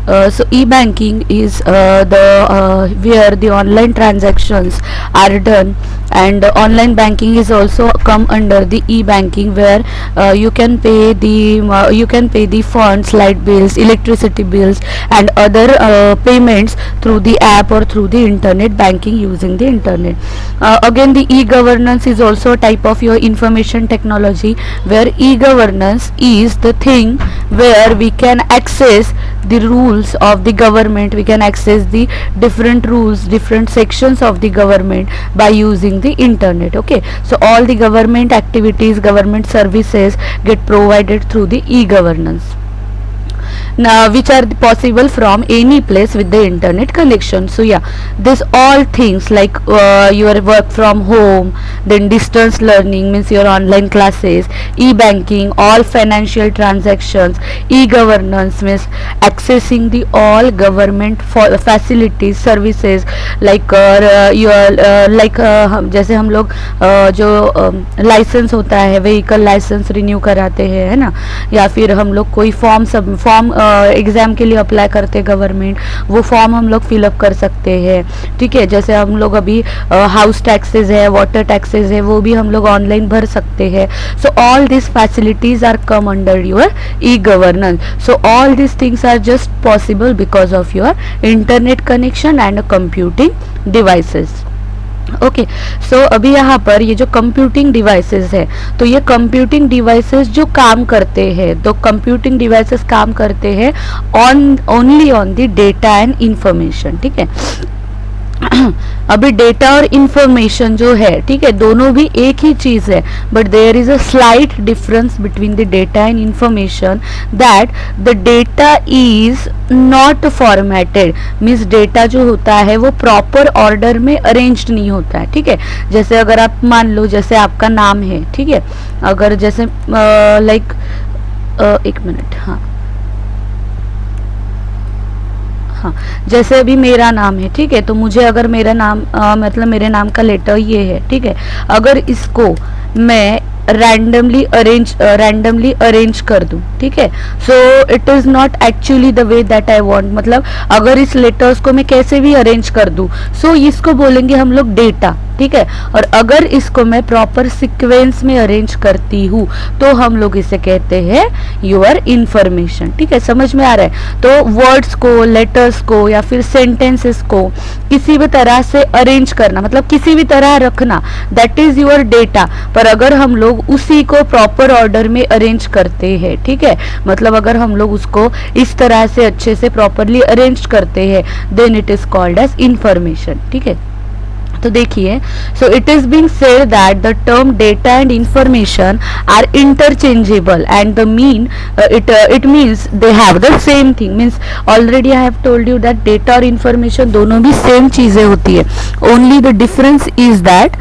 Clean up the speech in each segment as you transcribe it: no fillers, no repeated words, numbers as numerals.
So e-banking is the where the online transactions are done, and online banking is also come under the e-banking, where you can pay the funds, light bills, electricity bills, and other payments through the app or through the internet banking using the internet. Again, the e-governance is also a type of your information technology, where e-governance is the thing where we can access the rules of the government, we can access the different rules, different sections of the government by using the internet. Okay, so all the government activities, government services get provided through the e-governance, now which are possible from any place with the internet connection. So yeah, this all things like your work from home, then distance learning means your online classes, e-banking, all financial transactions, e-governance means accessing the all government for facilities, services, like your like जैसे हम लोग जो licence होता है, vehicle licence renew कराते हैं, है ना, या फिर हम लोग कोई फॉर्म एग्ज़ाम के लिए अप्लाई करते हैं गवर्नमेंट, वो फॉर्म हम लोग फिलअप कर सकते हैं, ठीक है। जैसे हम लोग अभी हाउस टैक्सेस है, वाटर टैक्सेस है, वो भी हम लोग ऑनलाइन भर सकते हैं। So all this facilities are come under your e governance. So all this things are just possible because of your internet connection and computing devices. Okay, so अभी यहाँ पर ये जो कंप्यूटिंग डिवाइसेस है, तो ये कंप्यूटिंग डिवाइसेस जो काम करते हैं, तो कंप्यूटिंग डिवाइसेस काम करते हैं only on the data and information, ठीक है। अभी डेटा और इंफॉर्मेशन जो है, ठीक है, दोनों भी एक ही चीज है, but there is a slight difference between the data and information, that the data is not formatted, means data जो होता है वो प्रॉपर ऑर्डर में अरेंज्ड नहीं होता है, ठीक है। जैसे अगर आप मान लो, जैसे आपका नाम है, ठीक है, अगर जैसे लाइक एक मिनट, हाँ, जैसे अभी मेरा नाम है, ठीक है, तो मुझे अगर मेरा नाम मतलब मेरे नाम का लेटर ये है, ठीक है, अगर इसको मैं रैंडमली अरेंज कर दूं, ठीक है, सो it is not actually the way that I want, मतलब अगर इस लेटर्स को मैं कैसे भी अरेंज कर दूं, सो इसको बोलेंगे हम लोग डेटा, ठीक है। और अगर इसको मैं प्रॉपर सीक्वेंस में अरेंज करती हूँ तो हम लोग इसे कहते हैं योर इंफॉर्मेशन, ठीक है, समझ में आ रहा है। तो वर्ड्स को, लेटर्स को या फिर सेंटेंसेस को किसी भी तरह से अरेंज करना, मतलब किसी भी तरह रखना, दैट इज योर डेटा। पर अगर हम लोग उसी को प्रॉपर ऑर्डर में अरेंज करते हैं, ठीक है, मतलब अगर हम लोग उसको इस तरह से अच्छे से प्रॉपरली अरेंज करते हैं, then it is called as information, ठीक है। तो देखिए, so it is being said that the term data and information are interchangeable and the mean it means they have the same thing, means already I have told you that data और information दोनों भी same चीजें होती है, only the difference is that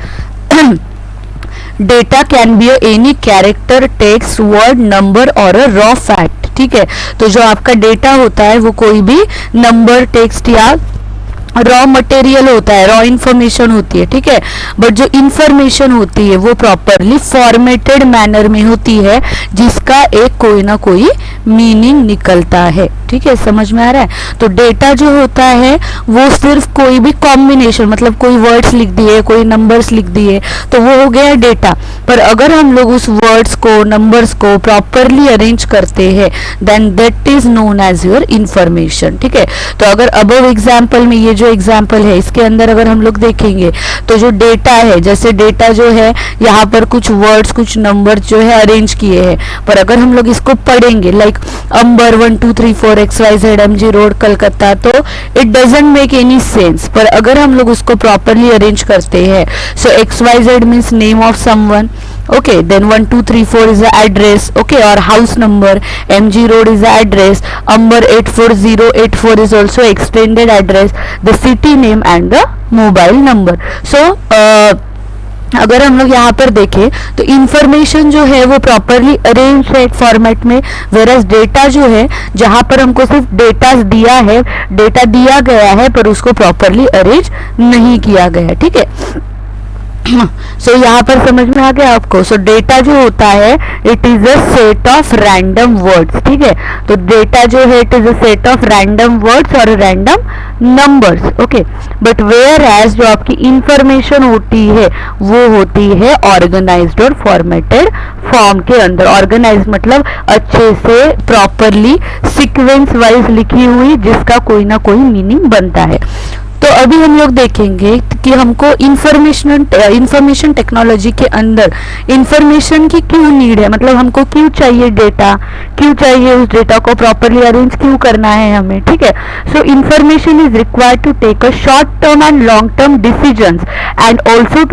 data can be any character, text, word, number और a raw fact, ठीक है। तो जो आपका डेटा होता है वो कोई भी नंबर, टेक्स्ट या रॉ मटेरियल होता है, रॉ इंफॉर्मेशन होती है, ठीक है। बट जो इंफॉर्मेशन होती है वो प्रॉपरली फॉर्मेटेड मैनर में होती है, जिसका एक कोई ना कोई मीनिंग निकलता है, ठीक है, समझ में आ रहा है। तो डेटा जो होता है वो सिर्फ कोई भी कॉम्बिनेशन, मतलब कोई वर्ड्स लिख दिए, कोई नंबर्स लिख दिए, तो वो हो गया डेटा। पर अगर हम लोग उस वर्ड्स को, नंबर्स को प्रॉपरली अरेंज करते हैं, then that is known as your information, ठीक है। तो अगर अबव एग्जाम्पल में ये जो एग्जाम्पल है, इसके अंदर अगर हम लोग देखेंगे तो जो डेटा है, जैसे डेटा जो है यहाँ पर कुछ वर्ड्स, कुछ नंबर जो है अरेंज किए हैं, पर अगर हम लोग इसको पढ़ेंगे लाइक अंबर 1 2 3 4 XYZ MG रोड कलकत्ता, तो it doesn't make any sense. पर अगर हम लोग उसको प्रॉपरली अरेंज करते हैं, सो XYZ means name of someone, okay, then 1 2 3 4 is the address, okay, or house number, MG road is the address, Amber 84084 is also extended address, the city name and the mobile number. So अगर हम लोग यहाँ पर देखें तो information जो है वो प्रॉपरली अरेंज है एक फॉर्मेट में, वेरस डेटा जो है, जहाँ पर हमको सिर्फ डेटा दिया है, डेटा दिया गया है पर उसको प्रॉपरली अरेंज नहीं किया गया है, ठीक है। सो यहाँ पर समझ में आ गया आपको. सो डेटा जो होता है it is a set of random words. ठीक है, तो डेटा जो है it is a set of random words और random numbers. Okay, but whereas जो आपकी इंफॉर्मेशन होती है वो होती है ऑर्गेनाइज्ड और फॉर्मेटेड फॉर्म के अंदर. ऑर्गेनाइज मतलब अच्छे से प्रॉपरली सीक्वेंस वाइज लिखी हुई जिसका कोई ना कोई मीनिंग बनता है. तो अभी हम लोग देखेंगे कि हमको इंफॉर्मेशन टेक्नोलॉजी के अंदर इंफॉर्मेशन की क्यों नीड है, मतलब हमको क्यों चाहिए डेटा, क्यों चाहिए उस डेटा को प्रॉपरली अरेंज क्यों करना है हमें. ठीक है, so information is required to take a short term and long term decisions and also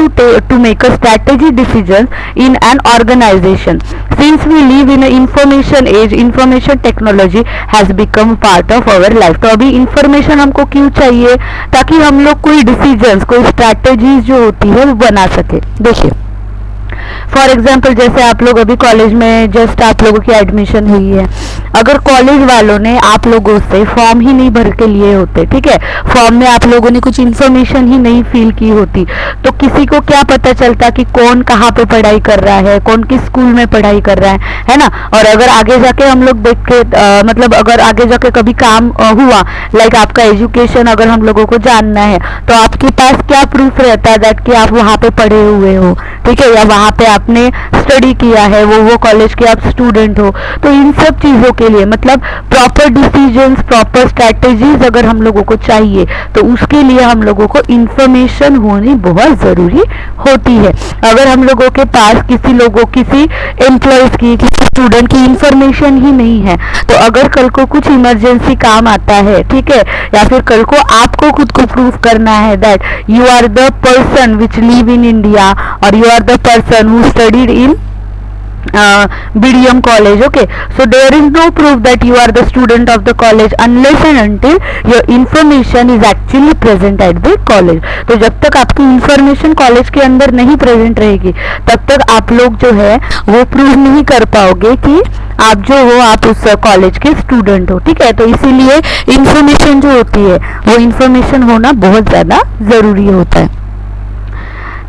to make a strategy decision in an organisation. Since we live in information age, information technology has become part of our life. तो अभी information हमको क्यों चाहिए, ताकि हम लोग कोई decisions, कोई स्ट्रैटेजीज जो होती है वो बना सके. देखिए फॉर एग्जाम्पल जैसे आप लोग अभी कॉलेज में जस्ट आप लोगों की एडमिशन हुई है, अगर कॉलेज वालों ने आप लोगों से फॉर्म ही नहीं भर के लिए होते, ठीक है, फॉर्म में आप लोगों ने कुछ इन्फॉर्मेशन ही नहीं फिल की होती, तो किसी को क्या पता चलता कि कौन कहाँ पे पढ़ाई कर रहा है, कौन किस स्कूल में पढ़ाई कर रहा है ना. और अगर आगे जाके हम लोग देख के मतलब अगर आगे जाके कभी काम हुआ, लाइक आपका एजुकेशन अगर हम लोगों को जानना है, तो आपके पास क्या प्रूफ रहता है दैट कि आप वहाँ पे पढ़े हुए हो, ठीक है, या वहाँ पे आपने स्टडी किया है, वो कॉलेज के आप स्टूडेंट हो. तो इन सब चीजों के लिए मतलब प्रॉपर डिसीजंस, प्रॉपर स्ट्रैटेजीज अगर हम लोगों को चाहिए तो उसके लिए हम लोगों को इंफॉर्मेशन होनी बहुत जरूरी होती है. अगर हम लोगों के पास किसी एम्प्लॉयज की, किसी स्टूडेंट की इंफॉर्मेशन ही नहीं है, तो अगर कल को कुछ इमरजेंसी काम आता है, ठीक है, या फिर कल को आपको खुद को प्रूव करना है that you are the person which live in India और you are the person who studied in BDM college. Okay, so there is no proof that you are the student of the college unless and until your information is actually present at the college. तो जब तक आपकी information college के अंदर नहीं present रहेगी तब तक आप लोग जो है वो प्रूव नहीं कर पाओगे कि आप जो हो आप उस कॉलेज के स्टूडेंट हो. ठीक है, तो इसीलिए इंफॉर्मेशन जो होती है वो इंफॉर्मेशन होना बहुत ज्यादा जरूरी होता है.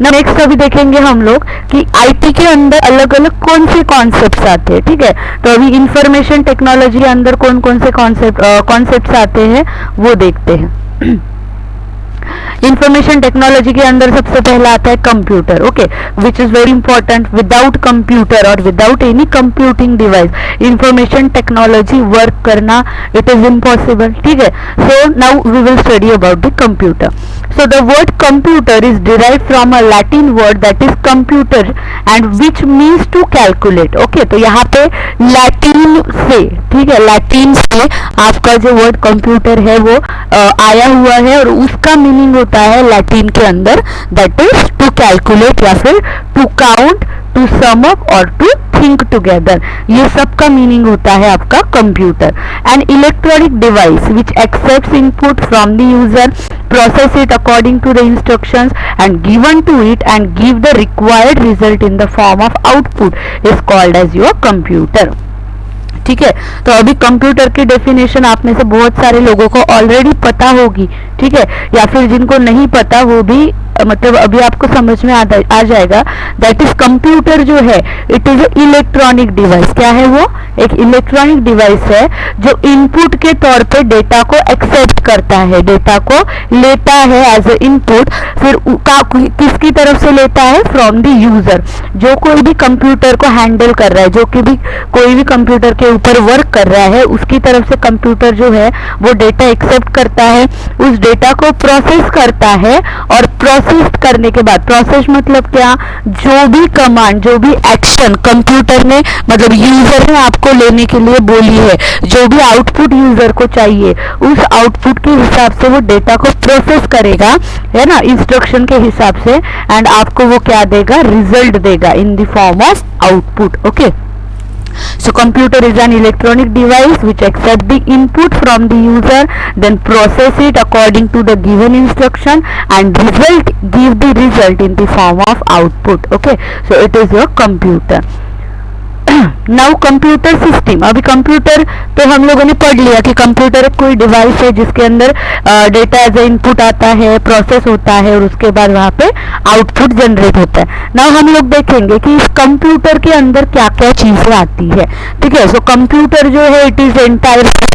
नेक्स्ट अभी देखेंगे हम लोग कि आईटी के अंदर अलग अलग कौन से कॉन्सेप्ट्स आते हैं. ठीक है, तो अभी इंफॉर्मेशन टेक्नोलॉजी के अंदर कौन कौन से कॉन्सेप्ट्स आते हैं वो देखते हैं. इंफॉर्मेशन टेक्नोलॉजी के अंदर सबसे पहला आता है computer. Okay, which is very important. Without computer और without any computing device information technology work करना इट इज इम्पॉसिबल. ठीक है, so now we will study about the computer. So the word computer is derived from a Latin word that is computer and which means to calculate. Okay, तो यहाँ पे Latin से, ठीक है, Latin से आपका जो वर्ड कंप्यूटर है वो आया हुआ है और उसका मीनिंग होता है लैटिन के अंदर दैट इज टू कैलकुलेट या फिर to count, to sum up और टू थिंक टुगेदर. ये सब का मीनिंग होता है आपका computer. An electronic device which accepts input from the user, process it according to the instructions and given to it and give the required result in the form of output is called as your computer. ठीक है, तो अभी computer की definition आप में से बहुत सारे लोगों को ऑलरेडी पता होगी. ठीक है, या फिर जिनको नहीं पता वो भी मतलब अभी आपको समझ में आ जाएगा. दैट इज कंप्यूटर जो है इट इज इलेक्ट्रॉनिक डिवाइस. क्या है वो? एक इलेक्ट्रॉनिक डिवाइस है जो इनपुट के तौर पे डेटा को एक्सेप्ट करता है, डेटा को लेता है एज ए इनपुट. फिर किसकी तरफ से लेता है? From the user. जो कोई भी कंप्यूटर को हैंडल कर रहा है, जो कि भी कोई भी कंप्यूटर के ऊपर वर्क कर रहा है, उसकी तरफ से कंप्यूटर जो है वो डेटा एक्सेप्ट करता है, उस डेटा को प्रोसेस करता है और प्रोसेस करने के बाद, प्रोसेस मतलब क्या, जो भी कमांड, जो भी एक्शन कंप्यूटर ने मतलब यूजर ने आपको लेने के लिए बोली है, जो भी आउटपुट यूजर को चाहिए उस आउटपुट के हिसाब से वो डेटा को प्रोसेस करेगा, है ना, इंस्ट्रक्शन के हिसाब से, एंड आपको वो क्या देगा? रिजल्ट देगा इन the form of output. Okay, so computer is an electronic device which accept the input from the user, then process it according to the given instruction and give the result in the form of output. Okay, so it is your computer. Now computer system, अभी computer तो हम लोगों ने पढ़ लिया कि computer कोई device है जिसके अंदर डेटा एज ए इनपुट आता है, प्रोसेस होता है और उसके बाद वहाँ पे आउटपुट जनरेट होता है। नाउ हम लोग देखेंगे कि इस कंप्यूटर के अंदर क्या क्या चीजें आती है। ठीक है, सो कंप्यूटर जो है इट इज एंटायर सिस्टम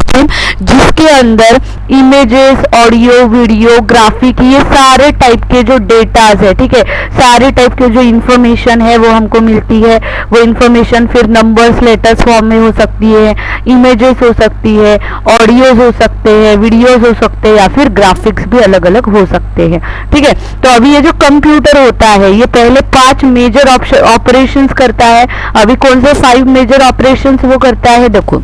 जिसके अंदर इमेजेस, ऑडियो, वीडियो, ग्राफिक, ये सारे टाइप के जो डेटाज है, ठीक है, सारे टाइप के जो इंफॉर्मेशन है वो हमको मिलती है। वो इंफॉर्मेशन फिर नंबर्स, लेटर्स फॉर्म में हो सकती है, इमेजेस हो सकती है, ऑडियोज हो सकते हैं, वीडियोज हो सकते हैं या फिर ग्राफिक्स भी अलग अलग हो सकते हैं। ठीक है, तो अभी ये जो कंप्यूटर होता है ये पहले 5 मेजर ऑपरेशंस करता है। अभी कौन से 5 मेजर ऑपरेशंस वो करता है, देखो।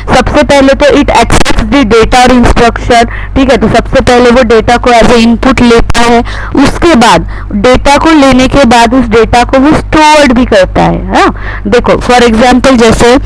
सबसे पहले तो इट एक्सेप्ट द डेटा और इंस्ट्रक्शन। ठीक है, तो सबसे पहले वो डेटा को एज ए इनपुट लेता है। उसके बाद डेटा को लेने के बाद उस डेटा को वो स्टोर्ड भी करता है। देखो फॉर एग्जांपल जैसे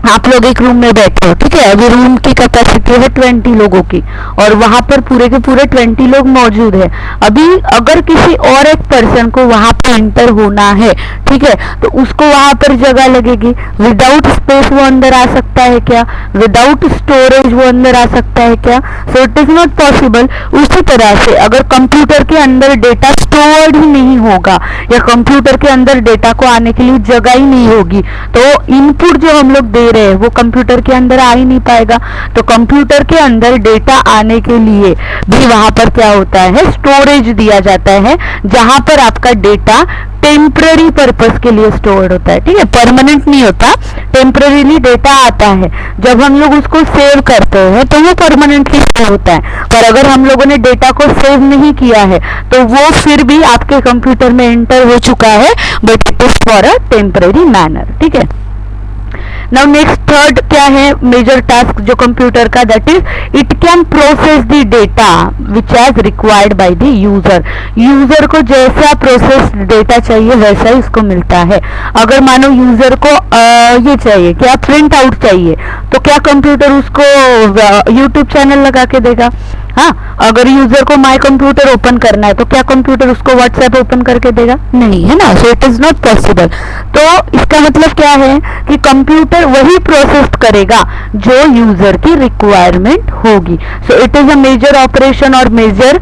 आप लोग एक रूम में बैठे हो, ठीक है, अभी रूम की कैपेसिटी है 20 लोगों की और वहां पर पूरे के पूरे 20 लोग मौजूद है। अभी अगर किसी और एक पर्सन को वहां पर एंटर होना है, ठीक है, तो उसको वहां पर जगह लगेगी। विदाउट स्पेस वो अंदर आ सकता है क्या? विदाउट स्टोरेज वो अंदर आ सकता है क्या? सो इट इज नॉट पॉसिबल। उसी तरह से अगर कंप्यूटर के अंदर डेटा स्टोर्ड ही नहीं होगा या कंप्यूटर के अंदर डेटा को आने के लिए जगह ही नहीं होगी तो इनपुट जो हम लोग दे रहे हैं वो कंप्यूटर के अंदर आ ही नहीं पाएगा। तो कंप्यूटर के अंदर डेटा आने के लिए भी वहां पर क्या होता है, स्टोरेज दिया जाता है, जहां पर आपका डेटा टेम्पररी पर्पस के लिए स्टोर्ड होता है। ठीक है, परमानेंट नहीं होता, टेम्पररीली डेटा आता है। जब हम लोग उसको सेव करते हैं तो वो परमानेंटली सेव होता है, पर अगर हम लोगों ने डेटा को सेव नहीं किया है तो वो फिर भी आपके कंप्यूटर में एंटर हो चुका है, but it is for a temporary manner. ठीक है, नाउ नेक्स्ट थर्ड क्या है मेजर टास्क जो कंप्यूटर का, that is it can process the data which as required by the user. User को जैसा प्रोसेस डेटा चाहिए वैसा ही उसको मिलता है। अगर मानो यूजर को ये चाहिए क्या, प्रिंट आउट चाहिए, तो क्या कंप्यूटर उसको यूट्यूब चैनल लगा के देगा? हाँ, अगर यूजर को माई कंप्यूटर ओपन करना है तो क्या कंप्यूटर उसको व्हाट्सएप ओपन करके देगा? नहीं, है ना। सो इट इज नॉट पॉसिबल। तो इसका मतलब क्या है कि कंप्यूटर वही प्रोसेस करेगा जो यूजर की रिक्वायरमेंट होगी। So it is a major operation और major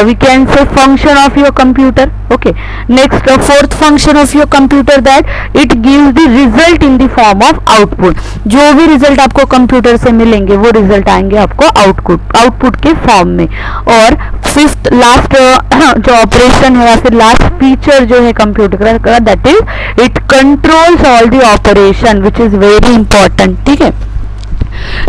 we can say function of your computer. Okay, next fourth function of your computer that it gives the result in the form of output. जो भी result आपको computer से मिलेंगे वो result आएंगे आपको output के फॉर्म में। और फिफ्थ लास्ट जो ऑपरेशन है या फिर लास्ट फीचर जो है कंप्यूटर का, that is it controls all the operation which is very important. ठीक है,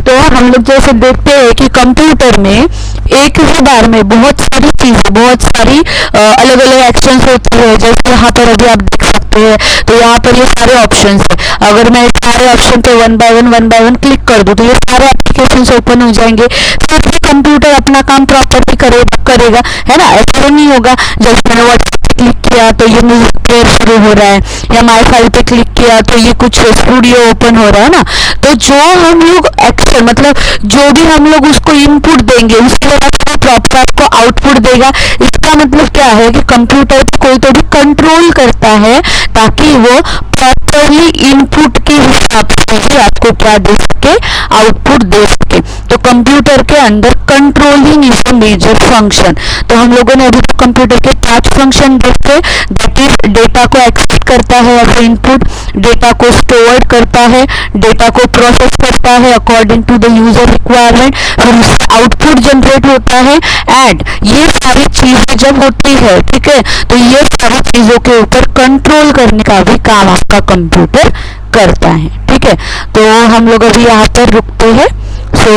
तो हम लोग जैसे देखते हैं कि कंप्यूटर में एक ही बार में बहुत सारी चीजें, बहुत सारी अलग अलग एक्शंस होती है। जैसे यहाँ पर अभी आप देख सकते हैं तो यहाँ पर ये सारे ऑप्शंस है। अगर मैं सारे ऑप्शन पे वन बाय वन क्लिक कर दूं तो ये सारे एप्लीकेशंस ओपन हो जाएंगे। फिर भी कंप्यूटर अपना काम प्रॉपरली करेगा, है ना। ऐसा तो नहीं होगा जैसे मैंने व्हाट्सएप क्लिक किया तो ये म्यूजिक प्लेयर शुरू हो रहा है, या माई फाइल पे क्लिक किया तो ये कुछ स्टूडियो ओपन हो रहा है ना। तो जो हम लोग एक्शन मतलब जो भी हम लोग उसको इनपुट देंगे उसके बाद प्रॉपर आपको आउटपुट देगा। इसका मतलब क्या है कि कंप्यूटर कोई तो भी कंट्रोल करता है ताकि वो प्रॉपरली इनपुट के हिसाब से ही आपको क्या दे सके, आउटपुट दे सके। तो कंप्यूटर के अंदर controlling is a major function. तो हम लोगों ने अभी तो कंप्यूटर के 5 फंक्शन देखे, दैट इज डेटा को एक्सेप्ट करता है एज इनपुट, डेटा को स्टोर करता है, डेटा को प्रोसेस करता है according to the user requirement, फिर उससे आउटपुट जनरेट होता है। एंड ये सारी चीजें जब होती है, ठीक है, तो ये सारी चीजों के ऊपर कंट्रोल करने का भी काम आपका कंप्यूटर करता है। ठीक है, तो हम लोग अभी यहाँ पर रुकते हैं। So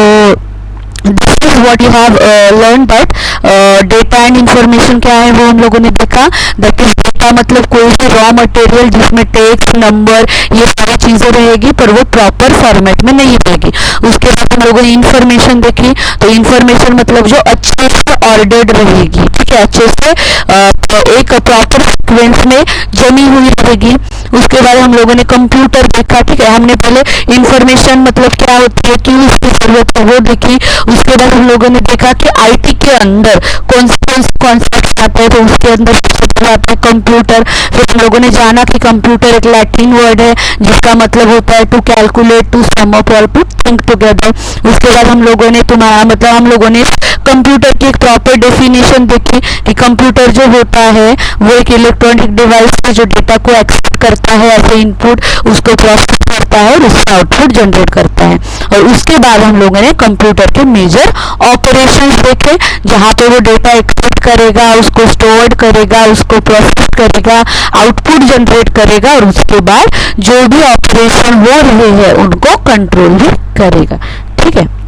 this is what you have learn, but data and information क्या है वो हम लोगों ने देखा। दैट इज डेटा मतलब कोई भी रॉ मटेरियल जिसमें टेक्स्ट, नंबर, ये सारी चीजें रहेगी पर वो प्रॉपर फॉर्मेट में नहीं रहेगी। उसके बाद हम लोगों ने इंफॉर्मेशन देखी, तो इंफॉर्मेशन मतलब जो अच्छे से ऑर्डर्ड रहेगी, ठीक है, अच्छे से एक प्रॉपर सीक्वेंस में जमी हुई रहेगी। उसके बाद हम लोगों ने कंप्यूटर देखा, ठीक है, हमने पहले इंफॉर्मेशन मतलब क्या होती है, क्यों इसकी जरूरत है वो देखी। उसके बाद हम लोगों ने देखा कि आईटी के अंदर कौन सी कॉन्सेप्ट आते हैं। तो उसके अंदर सबसे पहले आता है कंप्यूटर। फिर हम लोगों ने जाना कि कंप्यूटर एक लैटिन वर्ड है जिसका मतलब होता है to calculate, to sum up और टू थिंक टुगेदर। उसके बाद हम लोगों ने हम लोगों ने कंप्यूटर की एक प्रॉपर डेफिनेशन देखी कि कंप्यूटर जो होता है वो एक इलेक्ट्रॉनिक डिवाइस है जो डेटा को एक्सेप्ट करता है एज ए इनपुट, उसको प्रोसेस करता है और उसका आउटपुट जनरेट करता है। और उसके बाद हम लोगों ने कंप्यूटर के मेजर ऑपरेशंस देखे जहाँ पे वो डेटा एक्सेप्ट करेगा, उसको स्टोर करेगा, उसको प्रोसेस करेगा, आउटपुट जनरेट करेगा और उसके बाद जो भी ऑपरेशन हो रहे हैं उनको कंट्रोल भी करेगा। ठीक है।